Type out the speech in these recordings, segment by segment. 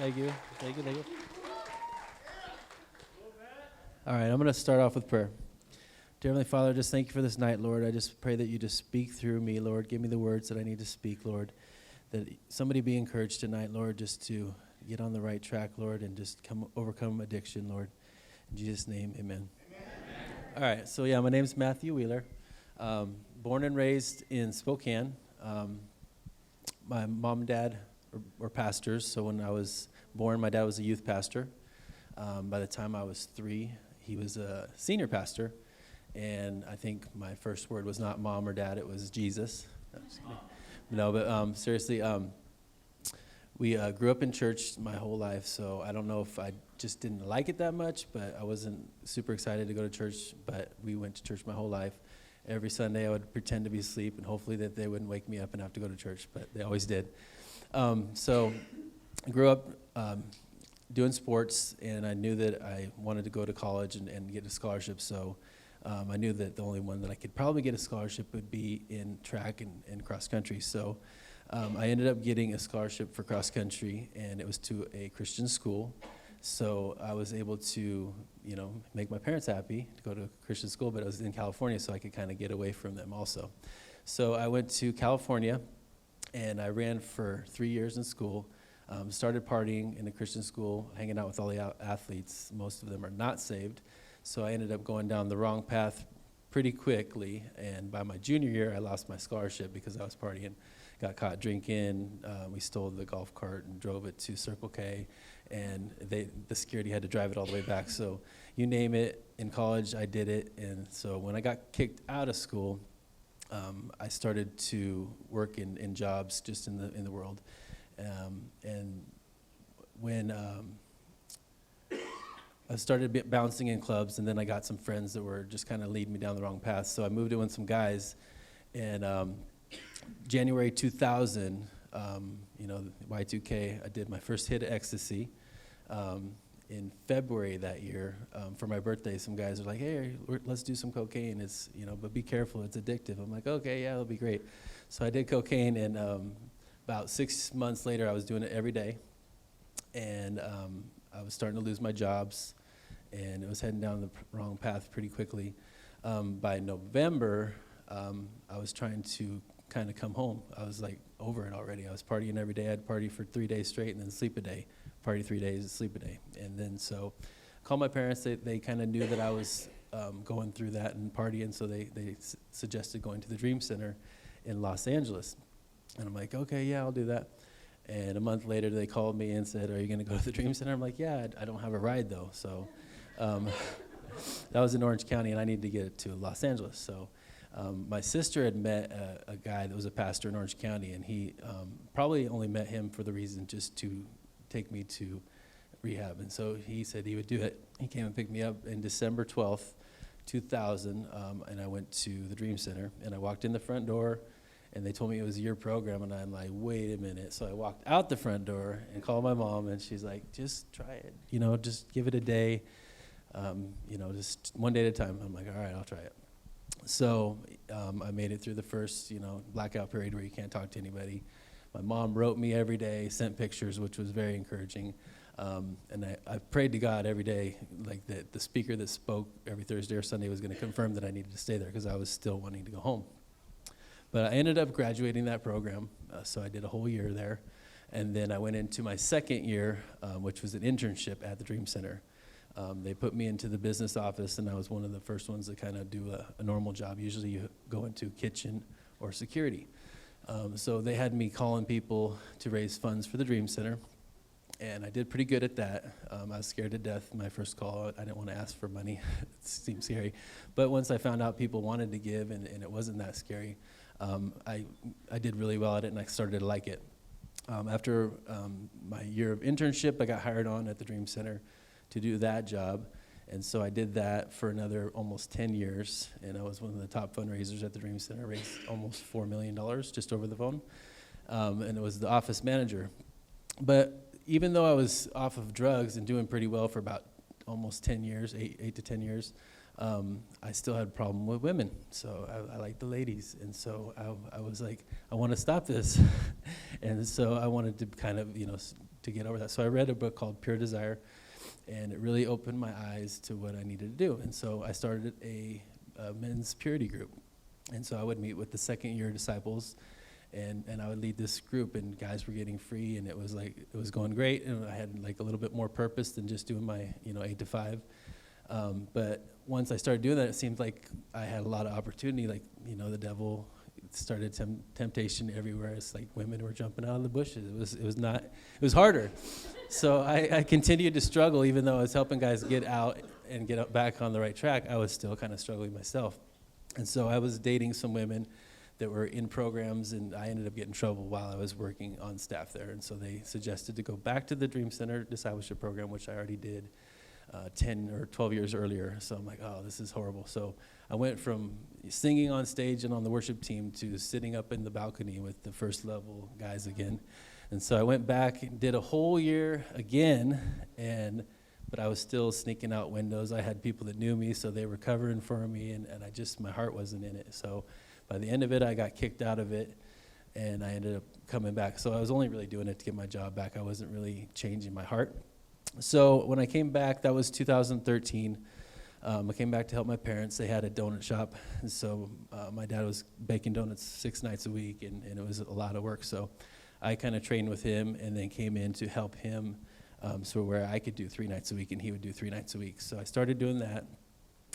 Thank you. Thank you. Thank you. All right, I'm going to start off with prayer. Dear Heavenly Father, just thank you for this night, Lord. I just pray that you just speak through me, Lord. Give me the words that I need to speak, Lord. That somebody be encouraged tonight, Lord, just to get on the right track, Lord, and just overcome addiction, Lord. In Jesus' name, amen. All right, so my name's Matthew Wheeler. Born and raised in Spokane. My mom and dad were pastors, so when I was born, my dad was a youth pastor. By the time I was 3, he was a senior pastor, and I think my first word was not mom or dad, it was Jesus. No, but seriously, we grew up in church my whole life, so I don't know if I just didn't like it that much, but I wasn't super excited to go to church, but we went to church my whole life. Every Sunday I would pretend to be asleep, and hopefully that they wouldn't wake me up and have to go to church, but they always did. So I grew up doing sports, and I knew that I wanted to go to college and get a scholarship, so I knew that the only one that I could probably get a scholarship would be in track and cross country. So I ended up getting a scholarship for cross country, and it was to a Christian school. So I was able to, make my parents happy to go to a Christian school, but I was in California, so I could kind of get away from them also. So I went to California, and I ran for 3 years in school. Started partying in a Christian school, hanging out with all the athletes. Most of them are not saved. So I ended up going down the wrong path pretty quickly, and by my junior year, I lost my scholarship because I was partying. Got caught drinking. We stole the golf cart and drove it to Circle K, and the security had to drive it all the way back. So you name it, in college I did it, and so when I got kicked out of school, I started to work in jobs just in the world. And when I started bouncing in clubs, and then I got some friends that were just kind of leading me down the wrong path. So I moved in with some guys, and January 2000, Y2K, I did my first hit of ecstasy. In February that year, for my birthday, some guys are like, "Hey, let's do some cocaine. It's but be careful, it's addictive." I'm like, "Okay, yeah, it'll be great." So I did cocaine, and about 6 months later, I was doing it every day, and I was starting to lose my jobs, and it was heading down the wrong path pretty quickly. By November, I was trying to kind of come home. I was like over it already. I was partying every day. I'd party for 3 days straight and then sleep a day. Party 3 days, sleep a day. And then so I called my parents. They kind of knew that I was going through that and partying, so they suggested going to the Dream Center in Los Angeles. And I'm like, okay, yeah, I'll do that. And a month later, they called me and said, "Are you going to go to the Dream Center?" I'm like, "Yeah, I don't have a ride, though." So that was in Orange County, and I needed to get to Los Angeles. So my sister had met a guy that was a pastor in Orange County, and he probably only met him for the reason just to take me to rehab. And so he said he would do it. He came and picked me up in December 12th, 2000, and I went to the Dream Center, and I walked in the front door, and they told me it was a year program, and I'm like, wait a minute. So I walked out the front door and called my mom, and she's like, "Just try it, just give it a day, just one day at a time." I'm like, all right, I'll try it. So I made it through the first, blackout period where you can't talk to anybody. My mom wrote me every day, sent pictures, which was very encouraging. And I prayed to God every day, like the speaker that spoke every Thursday or Sunday was going to confirm that I needed to stay there because I was still wanting to go home. But I ended up graduating that program, so I did a whole year there. And then I went into my second year, which was an internship at the Dream Center. They put me into the business office, and I was one of the first ones to kind of do a normal job. Usually you go into kitchen or security. So they had me calling people to raise funds for the Dream Center, and I did pretty good at that. I was scared to death my first call. I didn't want to ask for money. It seemed scary. But once I found out people wanted to give and it wasn't that scary, I did really well at it, and I started to like it. After my year of internship, I got hired on at the Dream Center to do that job. And so I did that for another almost 10 years, and I was one of the top fundraisers at the Dream Center, raised almost $4 million just over the phone, and it was the office manager. But even though I was off of drugs and doing pretty well for about almost 10 years, 8 to 10 years, I still had a problem with women. So I like the ladies, and so I was like, I want to stop this. And so I wanted to kind of, to get over that. So I read a book called Pure Desire, and it really opened my eyes to what I needed to do. And so I started a men's purity group. And so I would meet with the second year disciples, and I would lead this group, and guys were getting free, and it was going great, and I had like a little bit more purpose than just doing my 8 to 5. But once I started doing that, it seemed like I had a lot of opportunity. Like, the devil started temptation everywhere. It's like women were jumping out of the bushes. It was harder. So I continued to struggle, even though I was helping guys get out and get back on the right track. I was still kind of struggling myself. And so I was dating some women that were in programs, and I ended up getting in trouble while I was working on staff there. And so they suggested to go back to the Dream Center discipleship program, which I already did 10 or 12 years earlier. So I'm like, oh, this is horrible. So I went from singing on stage and on the worship team to sitting up in the balcony with the first level guys again. And so I went back and did a whole year again, but I was still sneaking out windows. I had people that knew me, so they were covering for me, and my heart wasn't in it. So by the end of it, I got kicked out of it, and I ended up coming back. So I was only really doing it to get my job back. I wasn't really changing my heart. So when I came back, that was 2013. I came back to help my parents. They had a donut shop, and so my dad was baking donuts 6 nights a week, and it was a lot of work. So I kind of trained with him and then came in to help him, so where I could do 3 nights a week and he would do 3 nights a week. So I started doing that,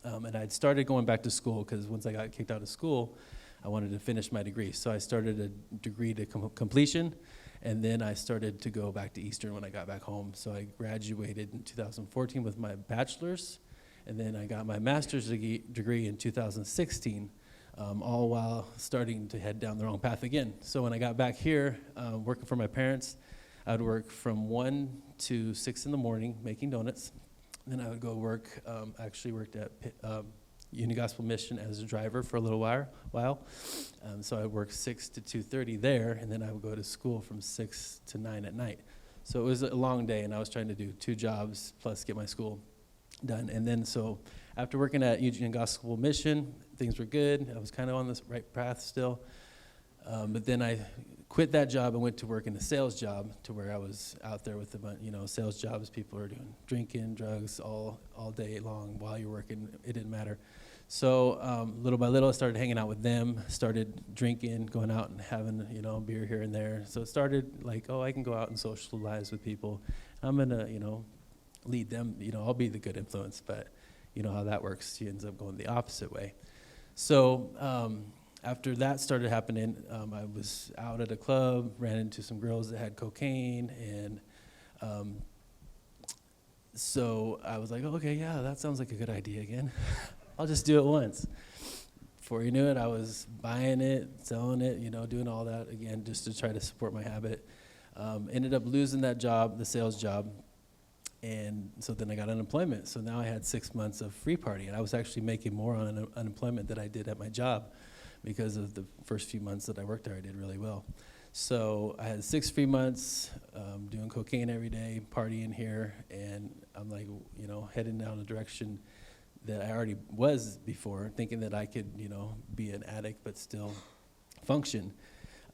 and I'd started going back to school because once I got kicked out of school, I wanted to finish my degree. So I started a degree to completion, and then I started to go back to Eastern when I got back home. So I graduated in 2014 with my bachelor's, and then I got my master's degree in 2016, all while starting to head down the wrong path again. So when I got back here, working for my parents, I would work from 1 to 6 in the morning making donuts. Then I would go work, actually worked at Union Gospel Mission as a driver for a little while. So I worked 6 to 2:30 there, and then I would go to school from 6 to 9 at night. So it was a long day, and I was trying to do 2 jobs plus get my school done. And then so after working at Union Gospel Mission, things were good. I was kind of on this right path still. But then I quit that job and went to work in a sales job, to where I was out there with sales jobs. People are doing drinking, drugs all day long while you're working. It didn't matter. So little by little, I started hanging out with them, started drinking, going out and having beer here and there. So it started like, I can go out and socialize with people. I'm gonna lead them. I'll be the good influence. But you know how that works. She ends up going the opposite way. So after that started happening, I was out at a club, ran into some girls that had cocaine, and so I was like, okay, yeah, that sounds like a good idea again. I'll just do it once. Before you knew it, I was buying it, selling it, doing all that again just to try to support my habit. Ended up losing that job, the sales job, and so then I got unemployment. So now I had 6 months of free party, and I was actually making more on unemployment than I did at my job. Because of the first few months that I worked there, I did really well. So I had 6 free months, doing cocaine every day, partying here, and I'm like, heading down a direction that I already was before, thinking that I could, be an addict but still function.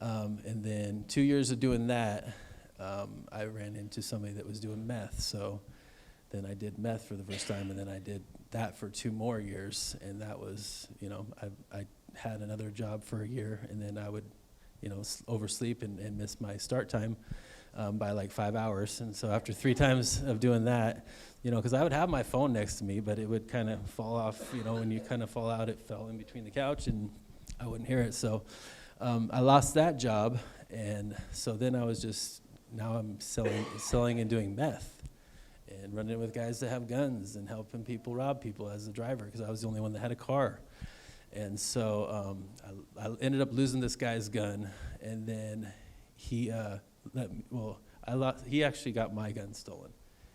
And then 2 years of doing that, I ran into somebody that was doing meth. So then I did meth for the first time, and then I did that for 2 more years, and that was, I had another job for a year, and then I would, oversleep and miss my start time by like 5 hours. And so after 3 times of doing that, because I would have my phone next to me, but it would kind of fall off, when you kind of fall out, it fell in between the couch, and I wouldn't hear it. So I lost that job, and so then I was now I'm selling and doing meth, and running with guys that have guns and helping people rob people as a driver, because I was the only one that had a car. And so I ended up losing this guy's gun, and then he he actually got my gun stolen.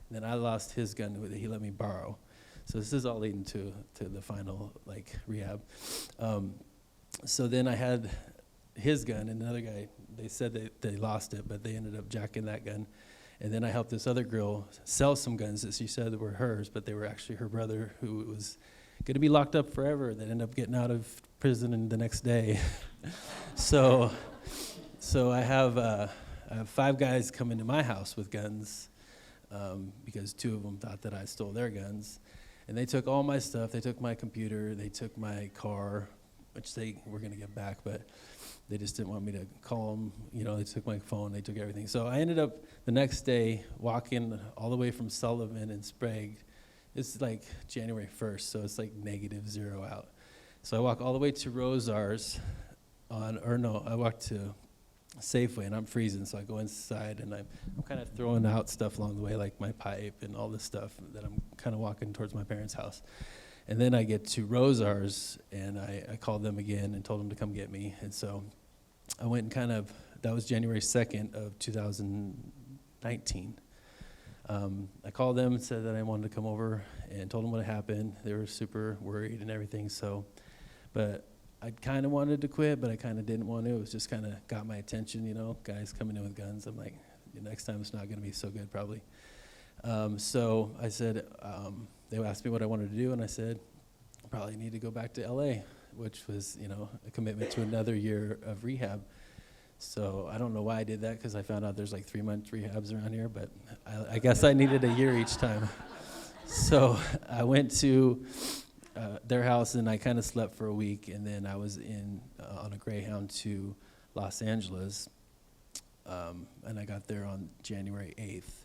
And then I lost his gun that he let me borrow. So this is all leading to the final rehab. So then I had his gun, and another guy, they said they lost it, but they ended up jacking that gun. And then I helped this other girl sell some guns that she said were hers, but they were actually her brother, who was going to be locked up forever, that ended up getting out of prison the next day. So I have I have 5 guys come into my house with guns because 2 of them thought that I stole their guns. And they took all my stuff. They took my computer. They took my car, which they were going to get back, but they just didn't want me to call them. They took my phone. They took everything. So I ended up the next day walking all the way from Sullivan and Sprague. It's like January 1st, so it's like -0 out. So I walk all the way to Rosar's I walk to Safeway, and I'm freezing, so I go inside, and I'm kind of throwing out stuff along the way, like my pipe and all this stuff that I'm kind of walking towards my parents' house. And then I get to Rosar's, and I called them again and told them to come get me. And so I went and that was January 2nd of 2019. I called them and said that I wanted to come over and told them what happened. They were super worried and everything. But I kind of wanted to quit, but I kind of didn't want to. It was just kind of got my attention, guys coming in with guns. I'm like, next time it's not going to be so good probably. So I said, they asked me what I wanted to do, and I said, I probably need to go back to LA, which was, a commitment to another year of rehab. So I don't know why I did that, because I found out there's like 3-month rehabs around here, but I guess I needed a year each time. So I went to their house, and I kind of slept for a week, and then I was on a Greyhound to Los Angeles, and I got there on January 8th.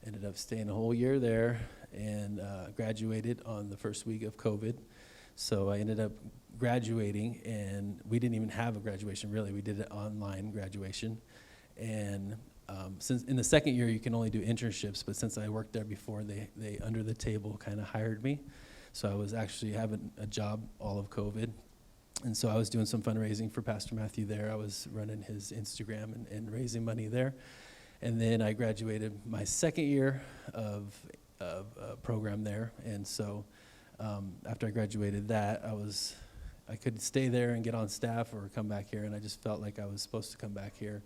Ended up staying a whole year there, and graduated on the first week of COVID. So I ended up graduating, and we didn't even have a graduation, really. We did an online graduation. And since in the second year, you can only do internships, but since I worked there before, they under the table kind of hired me. So I was actually having a job all of COVID. And so I was doing some fundraising for Pastor Matthew there. I was running his Instagram and raising money there. And then I graduated my second year of a program there. And so after I graduated that, I could stay there and get on staff or come back here, and I just felt like I was supposed to come back here.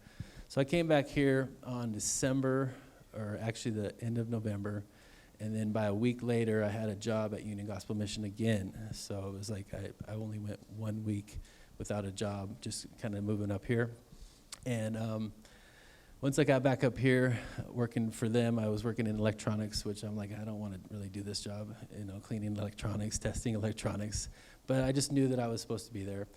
So I came back here on December, or actually the end of November, and then by a week later, I had a job at Union Gospel Mission again. So it was like I only went 1 week without a job, just kind of moving up here. And once I got back up here working for them, I was working in electronics, which I'm like, I don't want to really do this job, cleaning electronics, testing electronics. But I just knew that I was supposed to be there.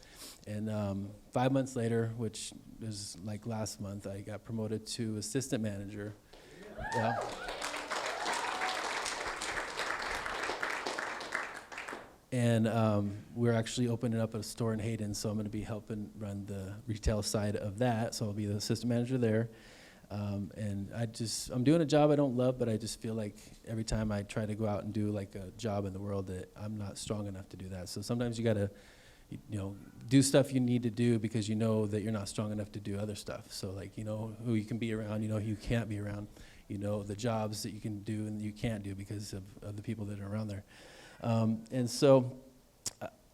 And 5 months later, which was like last month, I got promoted to assistant manager. Yeah. And we're actually opening up a store in Hayden, so I'm going to be helping run the retail side of that. So I'll be the assistant manager there. And I'm doing a job I don't love, but I just feel like every time I try to go out and do like a job in the world that I'm not strong enough to do that. So sometimes you got to, do stuff you need to do because you know that you're not strong enough to do other stuff. So like, who you can be around, who you can't be around, the jobs that you can do and you can't do because of the people that are around there. And so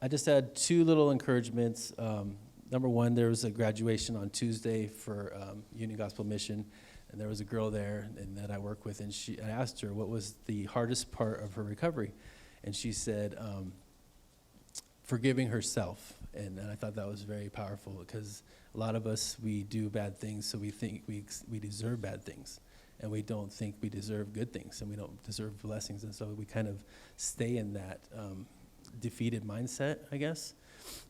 I just had 2 little encouragements. Number one, there was a graduation on Tuesday for Union Gospel Mission, and there was a girl there and that I work with, and I asked her what was the hardest part of her recovery, and she said forgiving herself, and I thought that was very powerful because a lot of us, we do bad things, so we think we deserve bad things, and we don't think we deserve good things, and we don't deserve blessings, and so we kind of stay in that defeated mindset, I guess,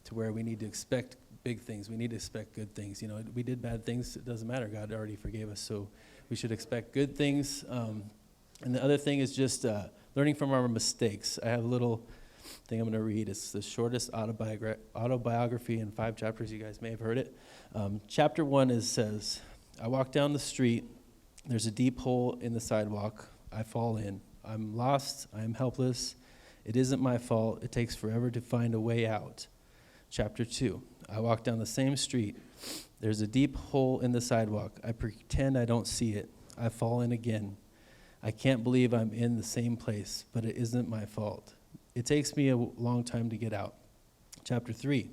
to where we need to expect big things. We need to expect good things. We did bad things. It doesn't matter. God already forgave us. So we should expect good things. And the other thing is just learning from our mistakes. I have a little thing I'm going to read. It's the shortest autobiography in 5 chapters. You guys may have heard it. Chapter 1 says, I walk down the street. There's a deep hole in the sidewalk. I fall in. I'm lost. I am helpless. It isn't my fault. It takes forever to find a way out. Chapter 2, I walk down the same street. There's a deep hole in the sidewalk. I pretend I don't see it. I fall in again. I can't believe I'm in the same place, but it isn't my fault. It takes me a long time to get out. Chapter 3,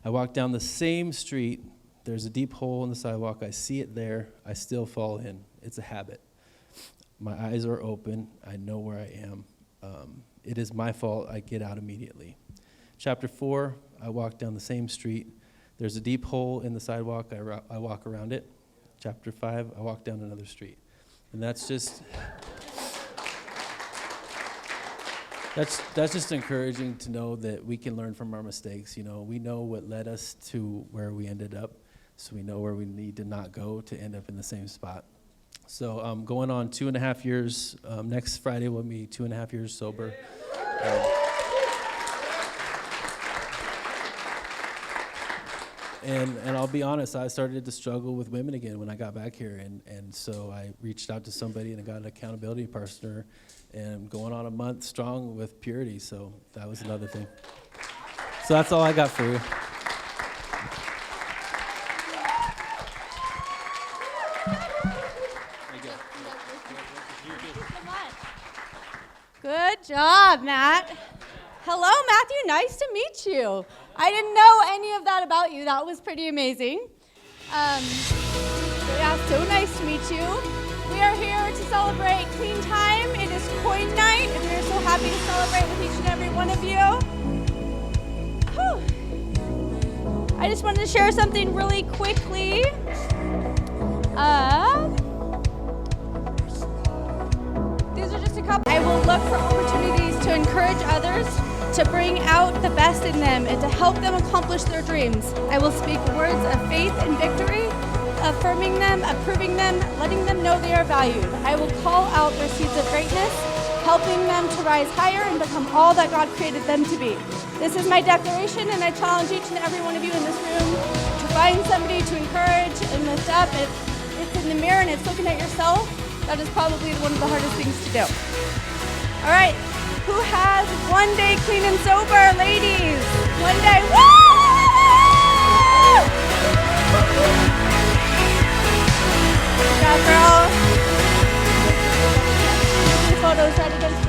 I walk down the same street. There's a deep hole in the sidewalk. I see it there. I still fall in. It's a habit. My eyes are open. I know where I am. It is my fault. I get out immediately. Chapter 4, I walk down the same street. There's a deep hole in the sidewalk. I walk around it. chapter 5, I walked down another street. And that's just encouraging to know that we can learn from our mistakes. We know what led us to where we ended up, so we know where we need to not go to end up in the same spot. So going on 2.5 years. Next Friday will be 2.5 years sober. And I'll be honest, I started to struggle with women again when I got back here. And so I reached out to somebody and I got an accountability partner. And I'm going on a month strong with purity. So that was another thing. So that's all I got for you. Good job, Matt. Hello, Matthew. Nice to meet you. I didn't know any of that about you. That was pretty amazing. Yeah, so nice to meet you. We are here to celebrate Clean Time. It is Coin Night, and we're so happy to celebrate with each and every one of you. Whew. I just wanted to share something really quickly. These are just a couple. I will look for opportunities to encourage others to bring out the best in them and to help them accomplish their dreams. I will speak words of faith and victory, affirming them, approving them, letting them know they are valued. I will call out their seeds of greatness, helping them to rise higher and become all that God created them to be. This is my declaration, and I challenge each and every one of you in this room to find somebody to encourage and lift up. If it's in the mirror and it's looking at yourself, that is probably one of the hardest things to do. All right. Who has one day clean and sober, ladies? One day. Woo! Good job, girl. Your photos right against.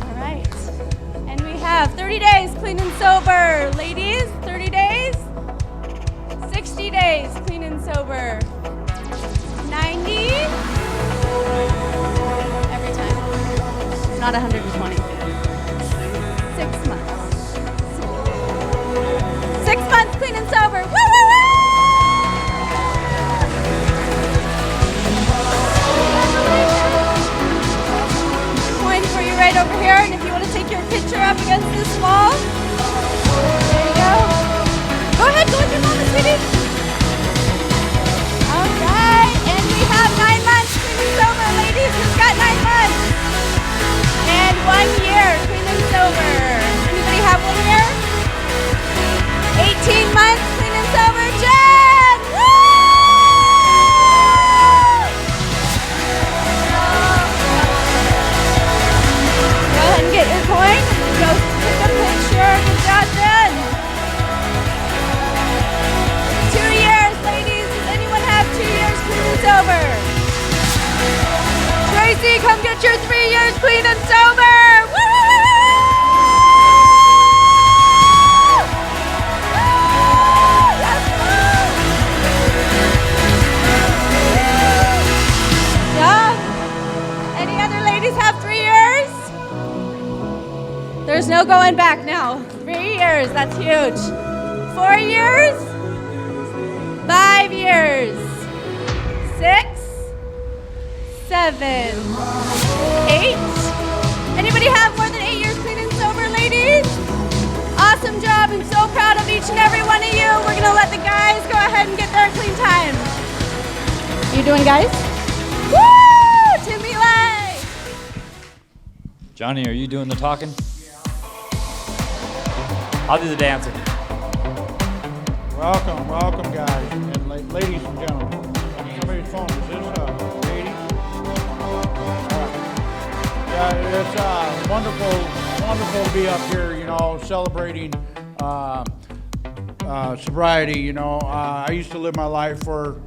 All right. And we have 30 days clean and sober, ladies. 30 days. 60 days clean and sober. 90. Not 120. 6 months. 6 months clean and sober. Woo, woo, woo! Coin for you right over here, and if you want to take your picture up against this wall, there you go. Go ahead, go with your mama, sweetie. All right, and we have 9 months clean and sober, ladies. Who's got 9 months? And 1 year, clean and sober. Anybody have 1 year? 18 months, clean and sober. Jen! Woo! Go ahead and get your coin. Go take a picture. Good job, Jen. 2 years, ladies. Does anyone have 2 years clean and sober? Tracy, come get your 3 years clean and sober. Woo! Yes, yeah. Any other ladies have 3 years? There's no going back now. 3 years, that's huge. 4 years? 5 years. 6? 7, 8. Anybody have more than 8 years clean and sober, ladies? Awesome job. I'm so proud of each and every one of you. We're going to let the guys go ahead and get their clean time. You doing, guys? Woo! Timmy Lay! Johnny, are you doing the talking? I'll do the dancing. Welcome, guys, and ladies and gentlemen. Somebody's phone. Is this Katie? Yeah, it's wonderful to be up here, celebrating sobriety. I used to live my life for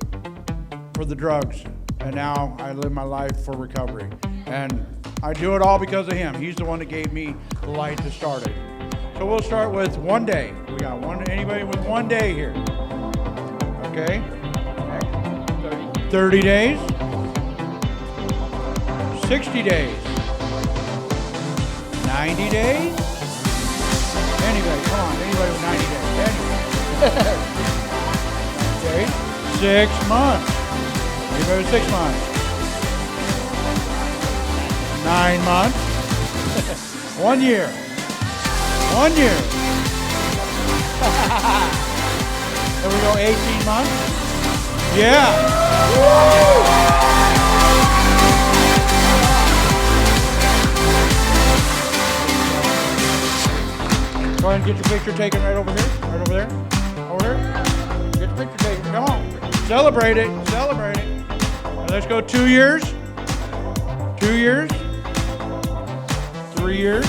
the drugs, and now I live my life for recovery. And I do it all because of him. He's the one that gave me the light to start it. So we'll start with 1 day. We got anybody with 1 day here? Okay. 30 days. 60 days. 90 days. Anybody, come on, anybody with 90 days. Anybody. Wait. 6 months. Anybody 6 months? 9 months. 1 year. 1 year. There we go, 18 months. Yeah. Woo! Go ahead and get your picture taken right over here. Right over there. Over there. Get your picture taken. Come on. Celebrate it. Celebrate it. Now let's go 2 years. 2 years. 3 years.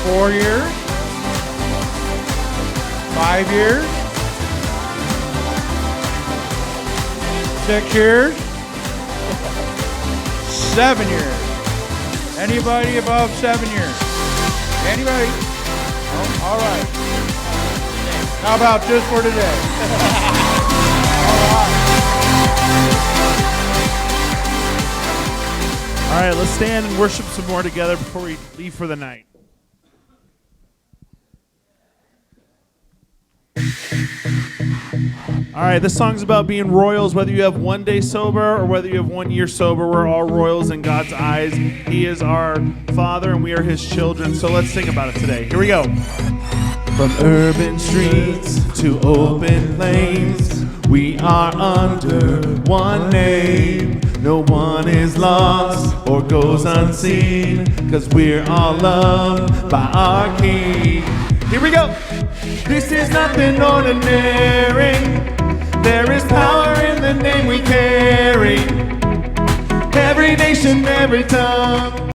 4 years. 5 years. 6 years. 7 years. Anybody above 7 years? Anybody? Oh, all right. How about just for today? All right, let's stand and worship some more together before we leave for the night. All right, this song's about being royals, whether you have 1 day sober or whether you have 1 year sober. We're all royals in God's eyes. He is our Father and we are His children. So let's sing about it today. Here we go. From urban streets to open plains, we are under one name. No one is lost or goes unseen, 'cause we're all loved by our King. Here we go. This is nothing ordinary. There is power in the name we carry. Every nation, every tongue,